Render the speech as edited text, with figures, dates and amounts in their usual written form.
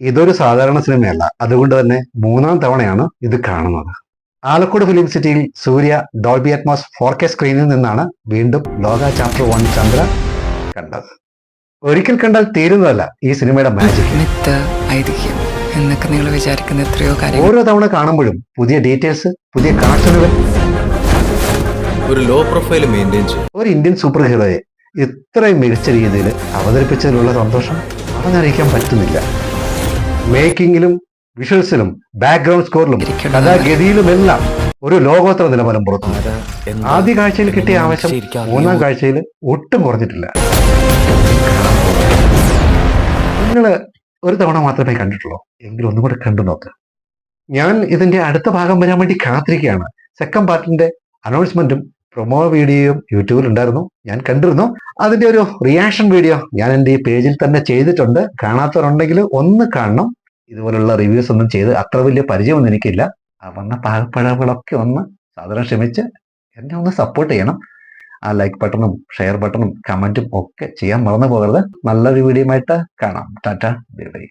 ഇതൊരു സാധാരണ സിനിമയല്ല, അതുകൊണ്ട് തന്നെ 3-ാം തവണയാണ് ഇത് കാണുന്നത്. ആലക്കോട് ഫിലിം സിറ്റിയിൽ സൂര്യ ഡോൾബി അറ്റ്മോസ് 4K സ്ക്രീനിൽ നിന്നാണ് വീണ്ടും ലോക ചാപ്റ്റർ 1 ചന്ദ്ര കണ്ടത്. ഒരിക്കൽ കണ്ടാൽ തീരുന്നതല്ല ഈ സിനിമയുടെ മാജിക്. എന്നൊക്കെ നിങ്ങൾ വിചാരിക്കുന്ന എത്രയോ കാര്യങ്ങൾ ഓരോ തവണ കാണുമ്പോഴും പുതിയ ഡീറ്റെയിൽസ്, പുതിയ കണക്ഷനുകൾ. ഒരു ലോ പ്രൊഫൈൽ മെയിൻറ്റെയിൻ ചെയ്യും. ഒരു ഇന്ത്യൻ സൂപ്പർ ഹീറോയെ ഇത്രയും മികച്ച രീതിയിൽ അവതരിപ്പിച്ചതിലുള്ള സന്തോഷം പറഞ്ഞറിയിക്കാൻ പറ്റുന്നില്ല. മേക്കിങ്ങിലും വിഷ്വൽസിലും ബാക്ക്ഗ്രൗണ്ട് സ്കോറിലും കഥാഗതിയിലുമെല്ലാം ഒരു ലോകോത്തര നിലവാരം പുറത്തു. ആദ്യ കാഴ്ചയിൽ കിട്ടിയ ആവശ്യം 3-ാം കാഴ്ചയിൽ ഒട്ടും കുറഞ്ഞിട്ടില്ല. നിങ്ങള് ഒരു തവണ മാത്രമേ കണ്ടിട്ടുള്ളൂ എങ്കിലും ഒന്നും കൂടെ കണ്ടു നോക്ക്. ഞാൻ ഇതിന്റെ അടുത്ത ഭാഗം വരാൻ വേണ്ടി കാത്തിരിക്കുകയാണ്. സെക്കൻഡ് പാർട്ടിന്റെ അനൗൺസ്മെന്റും പ്രൊമോ വീഡിയോയും യൂട്യൂബിൽ ഉണ്ടായിരുന്നു, ഞാൻ കണ്ടിരുന്നു. അതിന്റെ ഒരു റിയാക്ഷൻ വീഡിയോ ഞാൻ എൻ്റെ ഈ പേജിൽ തന്നെ ചെയ്തിട്ടുണ്ട്. കാണാത്തവരുണ്ടെങ്കിൽ ഒന്ന് കാണണം. ഇതുപോലുള്ള റിവ്യൂസ് ഒന്നും ചെയ്ത് അത്ര വലിയ പരിചയമൊന്നും എനിക്കില്ല. വന്ന പാകപ്പഴവുകളൊക്കെ ഒന്ന് സാധാരണ ക്ഷമിച്ച് എന്നെ ഒന്ന് സപ്പോർട്ട് ചെയ്യണം. ആ ലൈക്ക് ബട്ടണും ഷെയർ ബട്ടണും കമന്റും ഒക്കെ ചെയ്യാൻ മറന്നു പോകരുത്. നല്ലൊരു വീഡിയോ ആയിട്ട് കാണാം. Tata, bye bye.